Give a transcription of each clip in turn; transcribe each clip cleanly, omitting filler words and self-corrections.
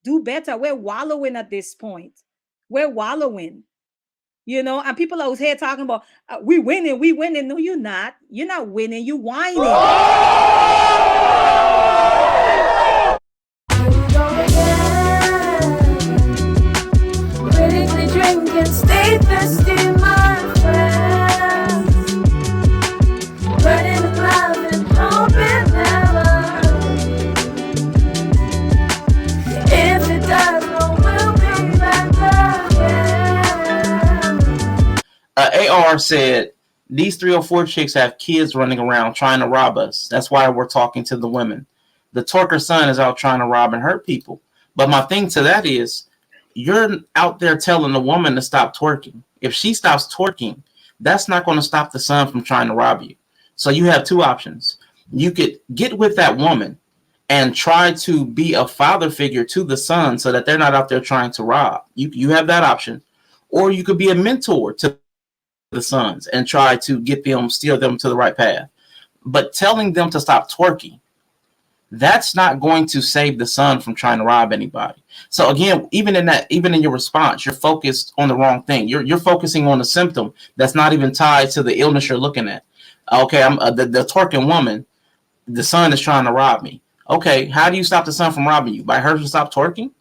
do better. We're wallowing at this point. We're wallowing, and people are here talking about we winning, we winning. No, you're not. You're not winning. You whining. Critically drinking, stay thirsty, my friends. Burning the clouds and hoping never. If it does, no, we'll be back again. AR said, these 304 chicks have kids running around trying to rob us. That's why we're talking to the women. The twerker son is out trying to rob and hurt people. But my thing to that is, you're out there telling the woman to stop twerking. If she stops twerking, that's not going to stop the son from trying to rob you. So you have two options. You could get with that woman and try to be a father figure to the son so that they're not out there trying to rob. You have that option. Or you could be a mentor to the sons and try to steer them to the right path. But telling them to stop twerking, that's not going to save the son from trying to rob anybody. So again, even in your response, you're focused on the wrong thing. You're focusing on a symptom that's not even tied to the illness you're looking at. Okay, I'm the twerking woman. The son is trying to rob me. Okay, how do you stop the son from robbing you? By her to stop twerking?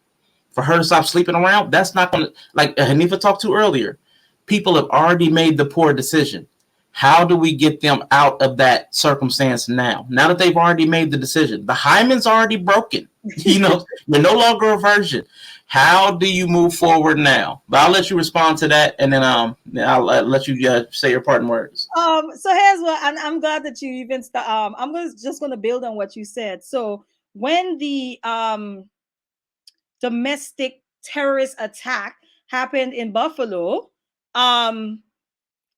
For her to stop sleeping around? That's not going to, like Hanifa talked to earlier. People have already made the poor decision. How do we get them out of that circumstance now? Now that they've already made the decision, the hymen's already broken. You're no longer a virgin. How do you move forward now? But I'll let you respond to that, and then I'll let you say your parting words. So here's what, and I'm glad that you even start. I'm just going to build on what you said. So when the domestic terrorist attack happened in Buffalo,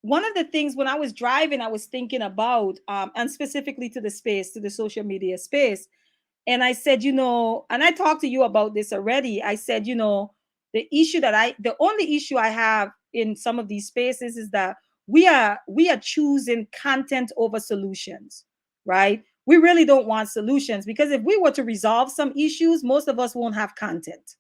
one of the things when I was driving, I was thinking about, and specifically to the social media space. And I said, and I talked to you about this already. I said, the only issue I have in some of these spaces is that we are choosing content over solutions, right? We really don't want solutions, because if we were to resolve some issues, most of us won't have content.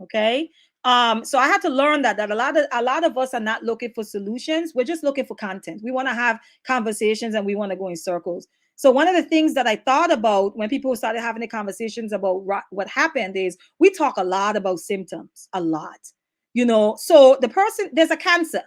Okay. So I had to learn that a lot of us are not looking for solutions. We're just looking for content. We want to have conversations and we want to go in circles. So one of the things that I thought about when people started having the conversations about what happened is we talk a lot about symptoms, a lot, so the person, there's a cancer.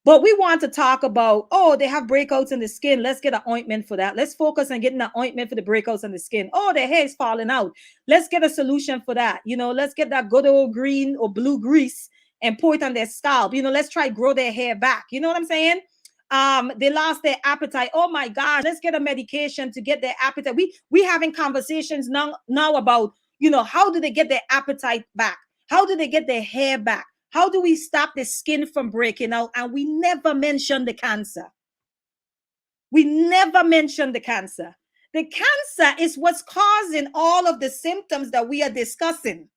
But we want to talk about, they have breakouts in the skin. Let's get an ointment for that. Let's focus on getting an ointment for the breakouts in the skin. Oh, their hair is falling out. Let's get a solution for that. Let's get that good old green or blue grease and pour it on their scalp. Let's try grow their hair back. You know what I'm saying? They lost their appetite. Oh my gosh, let's get a medication to get their appetite. We having conversations now about, how do they get their appetite back? How do they get their hair back? How do we stop the skin from breaking out? And we never mention the cancer. We never mention the cancer. The cancer is what's causing all of the symptoms that we are discussing.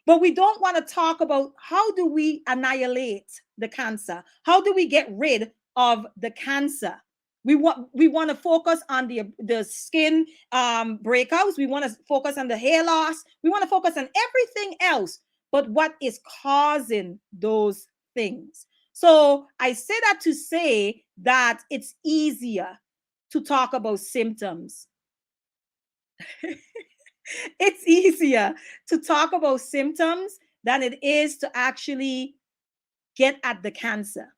But we don't want to talk about how do we annihilate the cancer? How do we get rid of the cancer? We want to focus on the skin breakouts. We want to focus on the hair loss. We want to focus on everything else, but what is causing those things? So I say that to say that it's easier to talk about symptoms. It's easier to talk about symptoms than it is to actually get at the cancer.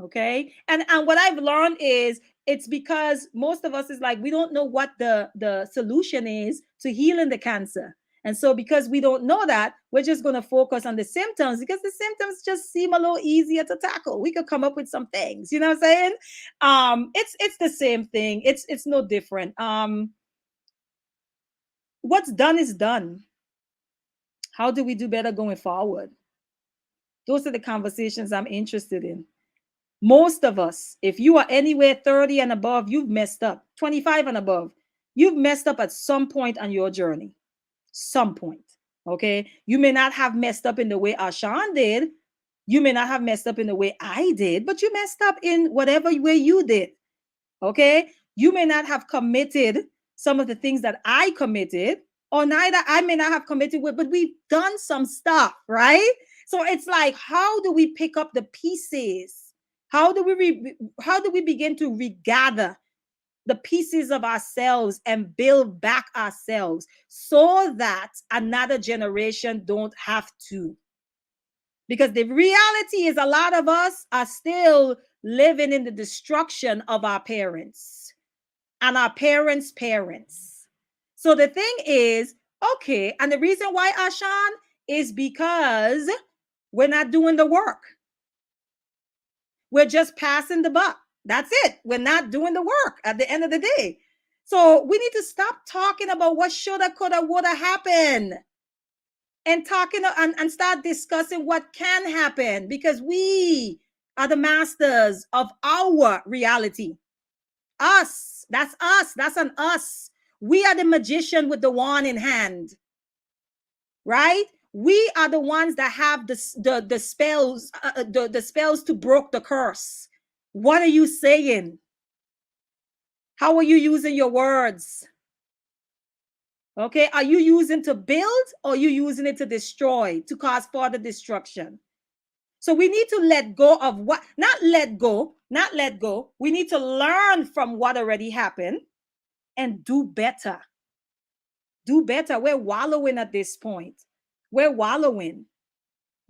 Okay. And what I've learned is it's because most of us is like, we don't know what the solution is to healing the cancer. And so because we don't know that, we're just going to focus on the symptoms because the symptoms just seem a little easier to tackle. We could come up with some things, you know what I'm saying? It's the same thing. It's no different. What's done is done. How do we do better going forward? Those are the conversations I'm interested in. Most of us, if you are anywhere 30 and above, you've messed up. 25 and above, you've messed up at some point on your journey. Some point. Okay. You may not have messed up in the way Ashan did. You may not have messed up in the way I did, but you messed up in whatever way you did. Okay. You may not have committed some of the things that I committed, or neither I may not have committed with, but we've done some stuff, right? So it's like, how do we pick up the pieces? How do we begin to regather the pieces of ourselves and build back ourselves so that another generation don't have to? Because the reality is a lot of us are still living in the destruction of our parents and our parents' parents. So the thing is, okay, and the reason why, Ashan, is because we're not doing the work. We're just passing the buck. That's it. We're not doing the work at the end of the day. So we need to stop talking about what shoulda, coulda, woulda happen, and and start discussing what can happen, because we are the masters of our reality. Us. That's us. That's an us. We are the magician with the wand in hand, right? We are the ones that have the spells, the spells to break the curse. What are you saying? How are you using your words? Okay, are you using to build, or are you using it to destroy, to cause further destruction? So we need to let go of what, not let go. We need to learn from what already happened and do better. Do better. We're wallowing at this point. We're wallowing,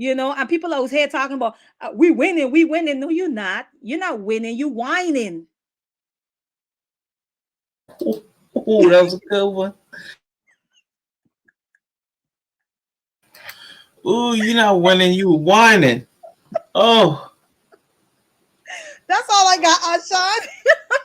and people are here talking about we winning, we winning. No, you're not. You're not winning. You're whining. Oh, that was a good one. Ooh, you're not winning, you whining. Oh, That's all I got, Ashan.